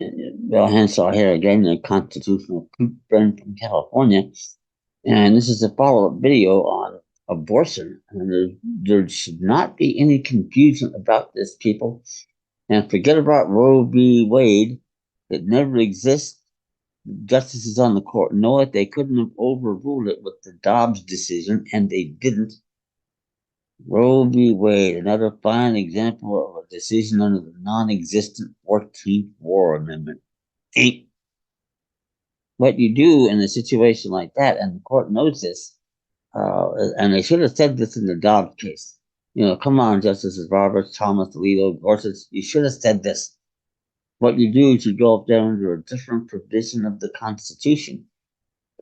Bill Henshaw here again, the constitutional poop friend from California. And this is a follow-up video on abortion. And there should not be any confusion about this, people. And forget about Roe v. Wade. It never exists. Justices on the court know it. They couldn't have overruled it with the Dobbs decision, and they didn't. Roe v. Wade, another fine example of a decision under the non-existent 14th War Amendment. What you do in a situation like that, and the court knows this, and they should have said this in the Dobbs case. Come on, Justices Roberts, Thomas, Alito, Gorsuch, you should have said this. What you do is you go up there under a different provision of the Constitution.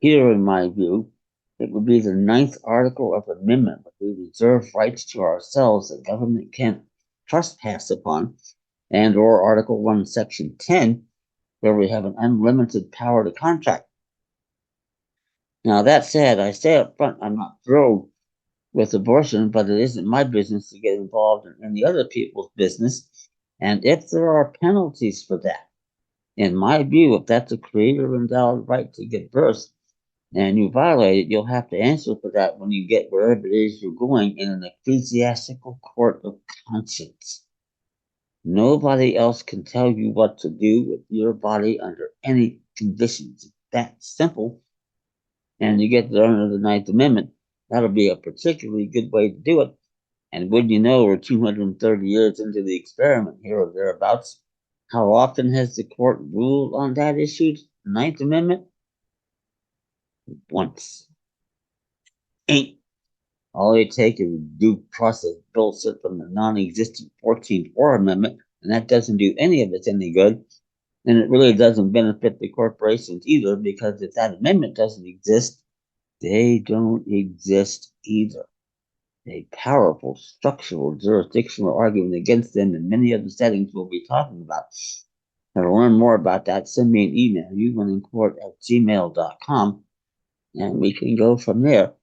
Here, in my view, it would be the 9th article of amendment, where we reserve rights to ourselves that government can't trespass upon, and or Article 1, Section 10, where we have an unlimited power to contract. Now, that said, I say up front, I'm not thrilled with abortion, but it isn't my business to get involved in any other people's business. And if there are penalties for that, in my view, if that's a creator endowed right to give birth and you violate it, you'll have to answer for that when you get wherever it is you're going in an ecclesiastical court of conscience. Nobody else can tell you what to do with your body under any conditions. It's that simple. And you get there under the 9th Amendment. That'll be a particularly good way to do it. And wouldn't you know, we're 230 years into the experiment here or thereabouts. How often has the court ruled on that issue, the 9th Amendment? Once. Ain't. All they take is due process bullshit from the non-existent 14th War Amendment, and that doesn't do any of it any good. And it really doesn't benefit the corporations either, because if that amendment doesn't exist, they don't exist either. A powerful structural jurisdictional argument against them in many other settings we'll be talking about. Now, to learn more about that, send me an email, uwinnincourt@gmail.com, and we can go from there.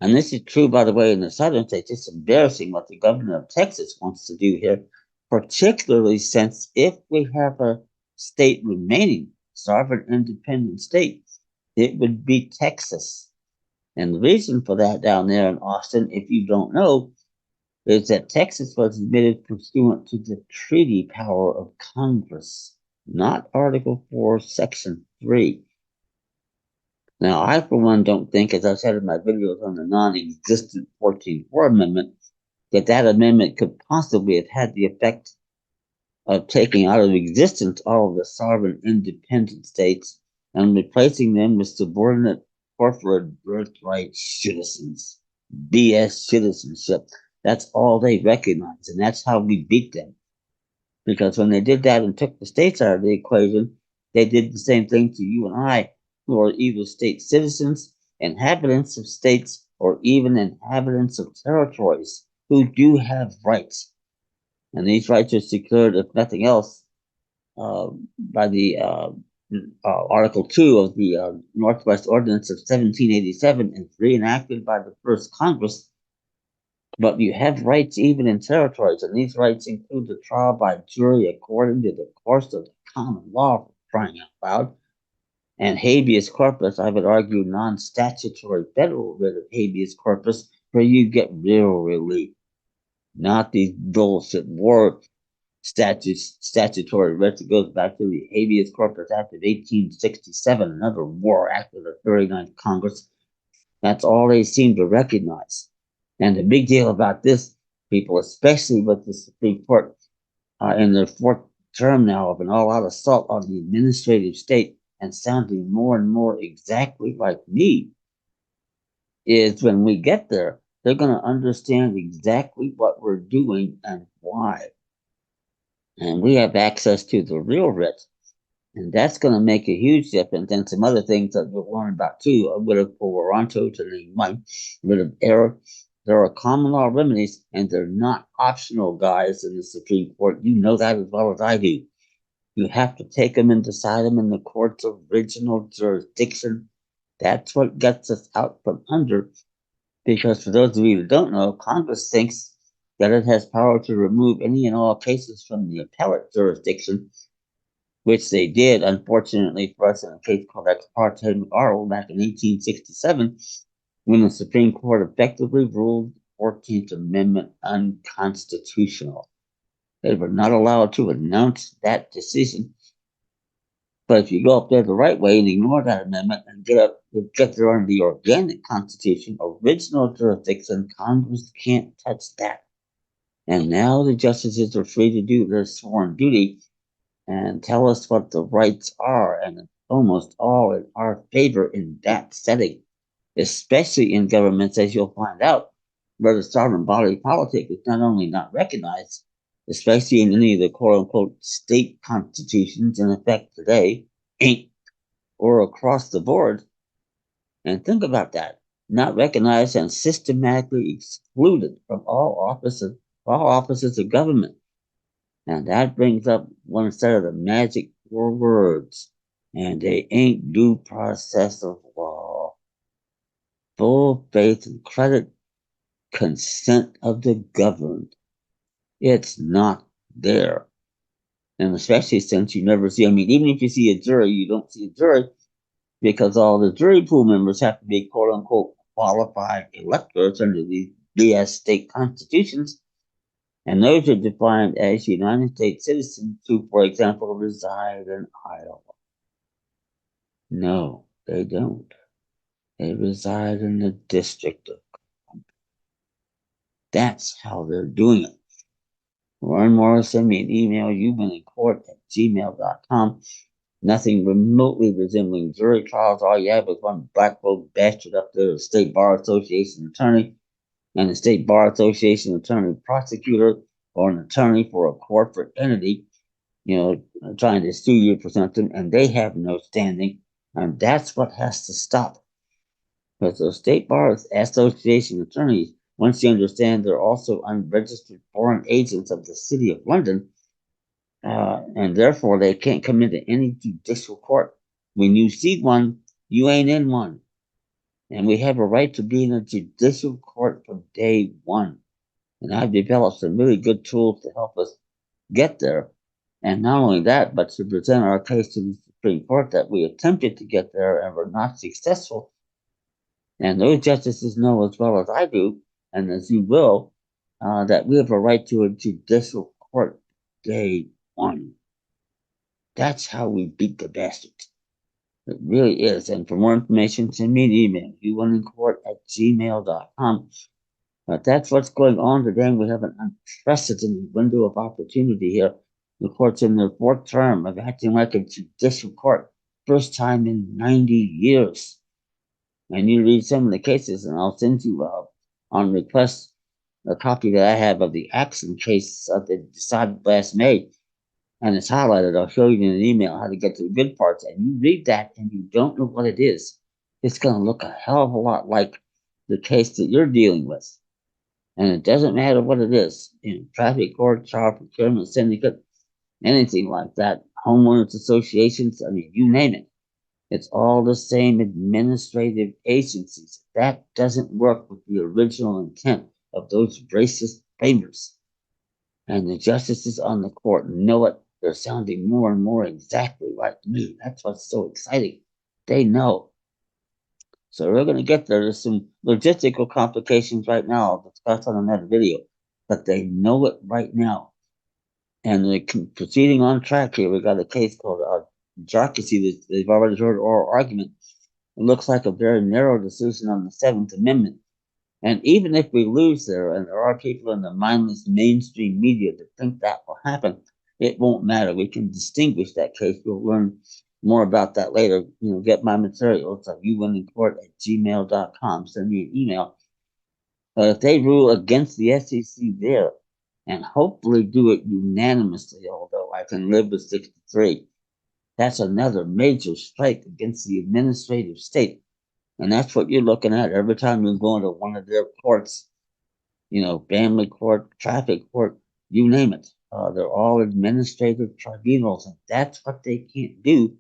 And this is true, by the way, in the southern states. It's embarrassing what the governor of Texas wants to do here, particularly since if we have a state remaining, sovereign independent state, it would be Texas. And the reason for that down there in Austin, if you don't know, is that Texas was admitted pursuant to the treaty power of Congress, not Article 4, Section 3. Now, I, for one, don't think, as I've said in my videos on the non-existent 14th War Amendment, that amendment could possibly have had the effect of taking out of existence all of the sovereign independent states and replacing them with subordinate corporate birthright citizens. BS citizenship. That's all they recognize, and that's how we beat them. Because when they did that and took the states out of the equation, they did the same thing to you and I, who are either state citizens, inhabitants of states, or even inhabitants of territories who do have rights. And these rights are secured, if nothing else, by the Article 2 of the Northwest Ordinance of 1787 and reenacted by the first Congress. But you have rights even in territories, and these rights include the trial by jury according to the course of the common law, for crying out loud, and habeas corpus. I would argue non-statutory federal writ of habeas corpus, where you get real relief, not these bullshit war statutory writs. It goes back to the Habeas Corpus Act of 1867, another war act of the 39th Congress. That's all they seem to recognize. And the big deal about this, people, especially with the Supreme Court in their 4th term now of an all-out assault on the administrative state and sounding more and more exactly like me, is when we get there, they're going to understand exactly what we're doing and why. And we have access to the real writ, and that's going to make a huge difference. And some other things that we'll learn about too. A writ of Toronto, to name one, writ of error. There are common law remedies, and they're not optional, guys, in the Supreme Court. You know that as well as I do. You have to take them and decide them in the court's original jurisdiction. That's what gets us out from under. Because for those of you who don't know, Congress thinks that it has power to remove any and all cases from the appellate jurisdiction. which they did, unfortunately for us, in a case called Ex parte Arl back in 1867, when the Supreme Court effectively ruled the 14th Amendment unconstitutional. They were not allowed to announce that decision. But if you go up there the right way and ignore that amendment and get there under the organic Constitution, original jurisdiction, Congress can't touch that. And now the justices are free to do their sworn duty and tell us what the rights are, and almost all in our favor in that setting, especially in governments, as you'll find out, where the sovereign body politic is not only not recognized, especially in any of the quote unquote state constitutions in effect today, ain't or across the board. And think about that. Not recognized and systematically excluded from all offices of government. And that brings up one set of the magic four words. And they ain't due process of law. Full faith and credit, consent of the governed. It's not there. And especially since you never see, even if you see a jury, you don't see a jury because all the jury pool members have to be quote unquote qualified electors under the BS state constitutions. And those are defined as United States citizens who, for example, reside in Iowa. No, they don't. They reside in the District of Columbia. That's how they're doing it. Learn more, send me an email, humanincourt@gmail.com. Nothing remotely resembling jury trials. All you have is one black vote bastard up there, the State Bar Association attorney, and the State Bar Association attorney prosecutor, or an attorney for a corporate entity, trying to sue you for something, and they have no standing. And that's what has to stop. Because the State Bar Association attorneys, once you understand they're also unregistered foreign agents of the City of London, and therefore they can't come into any judicial court. When you see one, you ain't in one. And we have a right to be in a judicial court from day one. And I've developed some really good tools to help us get there. And not only that, but to present our case to the Supreme Court that we attempted to get there and were not successful. And those justices know as well as I do, and as you will, that we have a right to a judicial court day one. That's how we beat the bastards. It really is. And for more information, send me an email, humanincourt@gmail.com. But that's what's going on today. We have an unprecedented window of opportunity here. The court's in their fourth term of acting like a judicial court, first time in 90 years. And you read some of the cases, and I'll send you on request a copy that I have of the Axon case that they decided last May, and it's highlighted. I'll show you in an email how to get to the good parts. And you read that, and you don't know what it is. It's going to look a hell of a lot like the case that you're dealing with. And it doesn't matter what it is, traffic court, child procurement syndicate, anything like that, homeowners associations, you name it. It's all the same administrative agencies. That doesn't work with the original intent of those racist framers. And the justices on the court know it. They're sounding more and more exactly like me. That's what's so exciting. They know. So we're going to get there. There's some logistical complications right now. I'll discuss on another video. But they know it right now. And they're proceeding on track here. We got a case called Jarkissi that they've already heard oral argument. It looks like a very narrow decision on the 7th Amendment. And even if we lose there, and there are people in the mindless mainstream media that think that will happen, it won't matter. We can distinguish that case. We'll learn more about that later. Get my materials at humanincourt@gmail.com. Send me an email. But if they rule against the SEC there, and hopefully do it unanimously, although I can live with 63, that's another major strike against the administrative state. And that's what you're looking at every time you go into one of their courts, family court, traffic court, you name it. They're all administrative tribunals, and that's what they can't do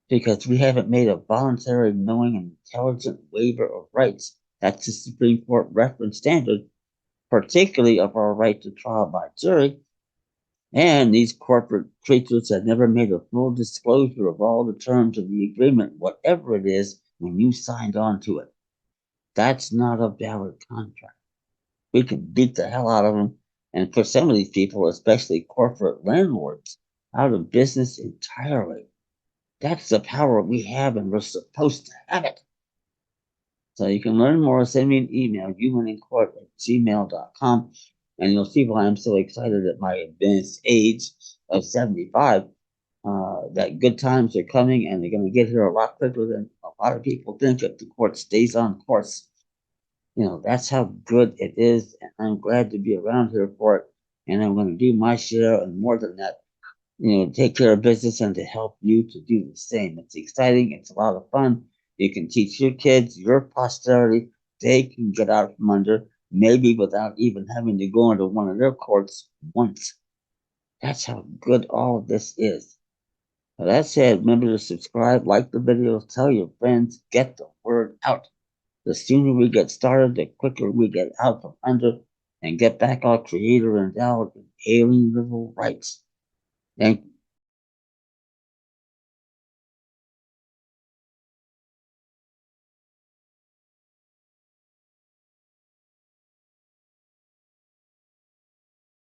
because we haven't made a voluntary, knowing, and intelligent waiver of rights. That's the Supreme Court reference standard, particularly of our right to trial by jury. And these corporate creatures have never made a full disclosure of all the terms of the agreement, whatever it is, when you signed on to it. That's not a valid contract. We can beat the hell out of them and put some of these people, especially corporate landlords, out of business entirely. That's the power we have, and we're supposed to have it. So you can learn more. Send me an email, humanincourt@gmail.com, and you'll see why I'm so excited at my advanced age of 75. That good times are coming, and they're going to get here a lot quicker than a lot of people think if the court stays on course. That's how good it is, and I'm glad to be around here for it. And I'm going to do my share and more than that, take care of business and to help you to do the same. It's exciting. It's a lot of fun. You can teach your kids, your posterity. They can get out from under, maybe without even having to go into one of their courts once. That's how good all of this is. Now, that said, remember to subscribe, like the videos, tell your friends, get the word out. The sooner we get started, the quicker we get out from under and get back our creator endowed inalienable rights. Thank